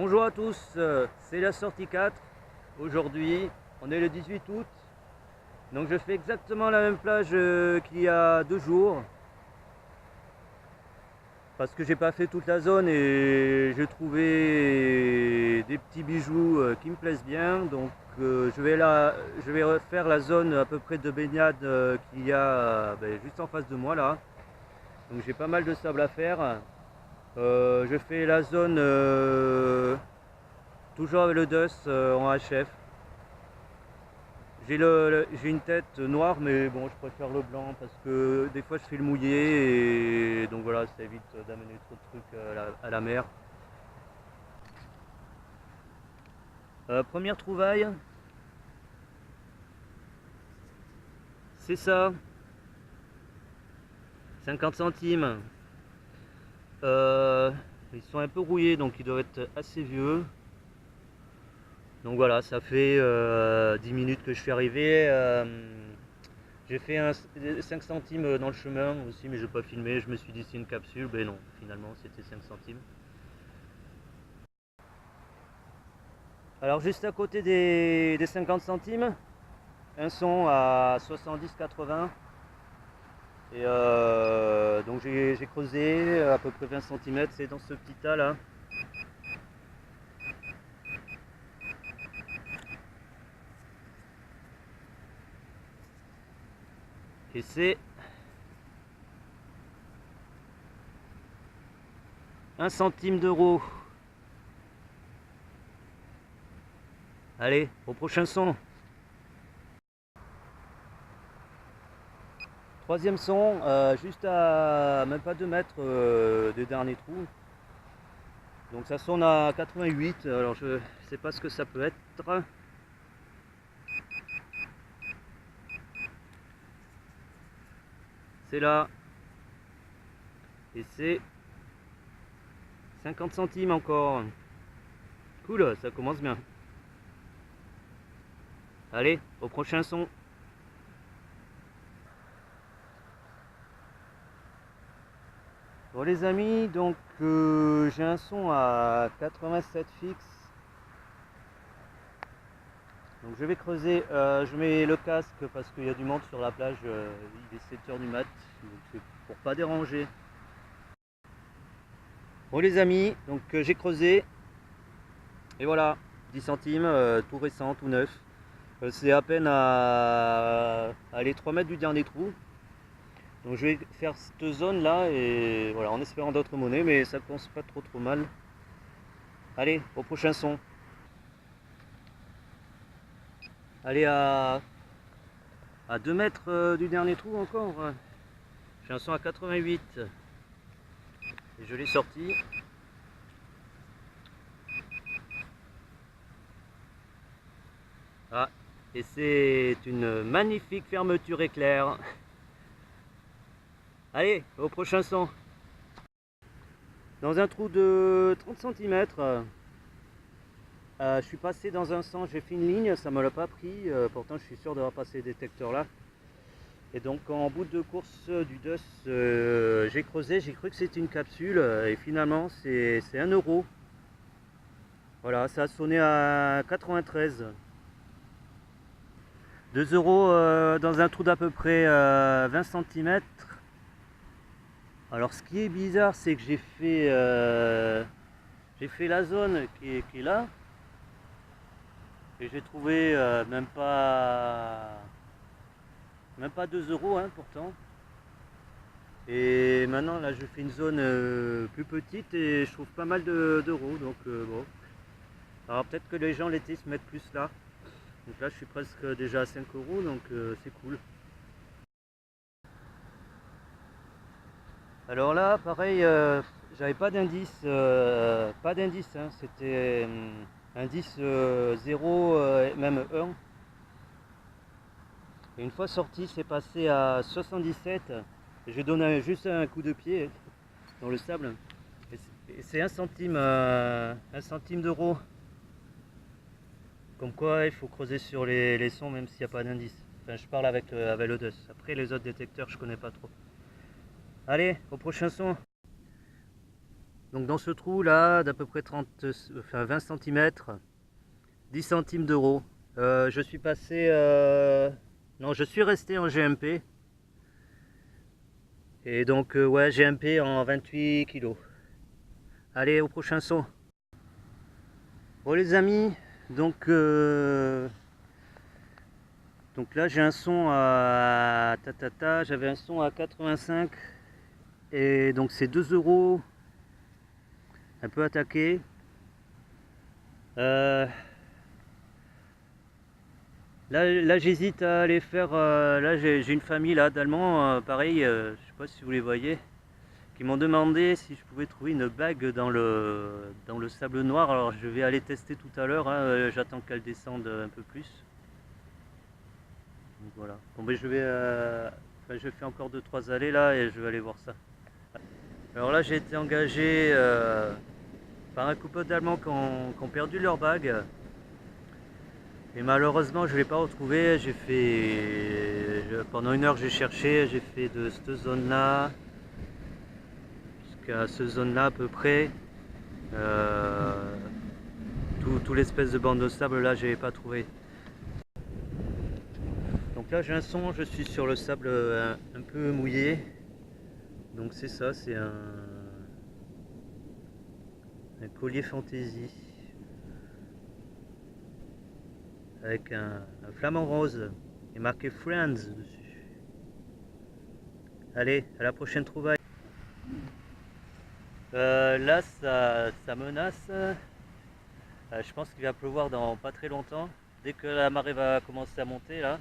Bonjour à tous, c'est la sortie 4. Aujourd'hui, on est le 18 août. Donc je fais exactement la même plage qu'il y a 2 jours. Parce que j'ai pas fait toute la zone et j'ai trouvé des petits bijoux qui me plaisent bien. Donc je vais refaire la zone à peu près de baignade qu'il y a juste en face de moi là. Donc j'ai pas mal de sable à faire. Je fais la zone toujours avec le DUS en HF. J'ai une tête noire, mais bon, je préfère le blanc parce que des fois je fais le mouillé et donc voilà, ça évite d'amener trop de trucs à la mer. Première trouvaille, c'est ça, 50 centimes. Ils sont un peu rouillés, donc ils doivent être assez vieux. Donc voilà, ça fait 10 minutes que je suis arrivé. J'ai fait 5 centimes dans le chemin aussi, mais je n'ai pas filmé. Je me suis dit c'est une capsule, mais non, finalement c'était 5 centimes. Alors juste à côté des 50 centimes, un son à 70-80. Et donc j'ai creusé à peu près 20 cm, c'est dans ce petit tas là. Et c'est 1 centime d'euro. Allez, au prochain son. Troisième son, juste à même pas 2 mètres des derniers trous. Donc ça sonne à 88, alors je sais pas ce que ça peut être. C'est là. Et c'est 50 centimes encore. Cool, ça commence bien. Allez, au prochain son. Bon les amis, donc j'ai un son à 87 fixe. Donc je vais creuser, je mets le casque parce qu'il y a du monde sur la plage, il est 7 h du mat, donc c'est pour pas déranger. Bon les amis, donc j'ai creusé, et voilà, 10 centimes, tout récent, tout neuf. C'est à peine à aller 3 mètres du dernier trou. Donc je vais faire cette zone là, et voilà, en espérant d'autres monnaies, mais ça commence pas trop mal. Allez, au prochain son. Allez à 2 mètres du dernier trou encore. J'ai un son à 88. Et je l'ai sorti. Ah, et c'est une magnifique fermeture éclair. Allez, au prochain son. Dans un trou de 30 cm, je suis passé dans un sens, j'ai fait une ligne, ça ne me l'a pas pris. Pourtant, je suis sûr d'avoir passé le détecteur là. Et donc, en bout de course du DUS, j'ai creusé, j'ai cru que c'était une capsule. Et finalement, c'est 1 euro. Voilà, ça a sonné à 93. 2 euros dans un trou d'à peu près 20 cm. Alors ce qui est bizarre, c'est que j'ai fait la zone qui est là. Et j'ai trouvé même pas 2 euros hein, pourtant. Et maintenant là je fais une zone plus petite et je trouve pas mal d'euros. Donc bon. Alors peut-être que les gens l'été se mettent plus là. Donc là je suis presque déjà à 5 euros, donc c'est cool. Alors là pareil, j'avais pas d'indice, hein, c'était indice 0, même 1. Et une fois sorti c'est passé à 77. Et j'ai donné juste un coup de pied dans le sable. Et c'est 1 centime, 1 centime d'euro. Comme quoi il faut creuser sur les sons même s'il n'y a pas d'indice. Enfin je parle avec le DUS. Après les autres détecteurs je connais pas trop. Allez, au prochain son. Donc dans ce trou là d'à peu près 20 cm, 10 centimes d'euros. Je suis passé... Non, je suis resté en GMP. Et donc ouais, GMP en 28 kg. Allez, au prochain son. Bon les amis, donc là j'ai un son à j'avais un son à 85 et donc c'est 2 euros, un peu attaqué. Là j'hésite à aller faire, là j'ai une famille là d'Allemands, pareil, je sais pas si vous les voyez, qui m'ont demandé si je pouvais trouver une bague dans le sable noir. Alors je vais aller tester tout à l'heure, hein, j'attends qu'elle descende un peu plus. Donc voilà. Bon ben je vais, je fais encore 2-3 allées là et je vais aller voir ça. Alors là j'ai été engagé par un couple d'Allemands qui ont perdu leur bague. Et malheureusement je ne l'ai pas retrouvé. J'ai fait, pendant 1 heure j'ai cherché, j'ai fait de cette zone là jusqu'à cette zone là à peu près. Tout l'espèce de bande de sable là j'avais pas trouvé. Donc là j'ai un son, je suis sur le sable un peu mouillé. Donc c'est ça, c'est un collier fantaisie avec un flamant rose et marqué Friends dessus. Allez, à la prochaine trouvaille. Là ça menace. Je pense qu'il va pleuvoir dans pas très longtemps. Dès que la marée va commencer à monter là.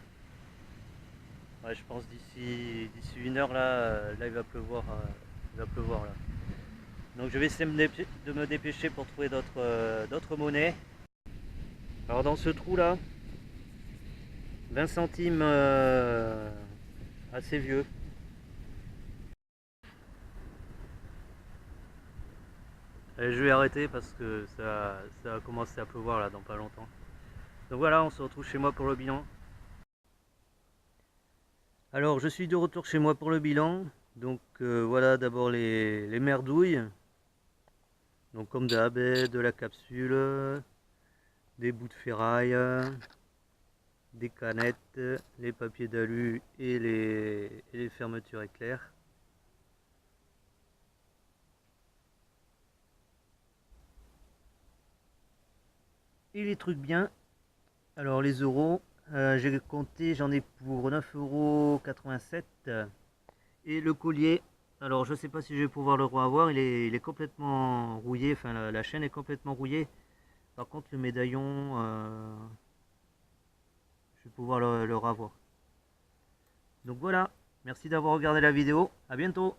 Ouais, je pense d'ici 1 heure là, il va pleuvoir. Là. Donc je vais essayer de me dépêcher pour trouver d'autres monnaies. Alors dans ce trou là, 20 centimes assez vieux. Allez, je vais arrêter parce que ça va commencer à pleuvoir là dans pas longtemps. Donc voilà, on se retrouve chez moi pour le bilan. Alors je suis de retour chez moi pour le bilan. Donc voilà d'abord les merdouilles. Donc comme d'hab, de la capsule, des bouts de ferraille, des canettes, les papiers d'alu et les fermetures éclairs. Et les trucs bien. Alors les euros, j'ai compté, j'en ai pour 9,87 €. Et le collier, alors je sais pas si je vais pouvoir le revoir, il est complètement rouillé, enfin la chaîne est complètement rouillée. Par contre le médaillon, je vais pouvoir le revoir. Donc voilà, merci d'avoir regardé la vidéo, à bientôt.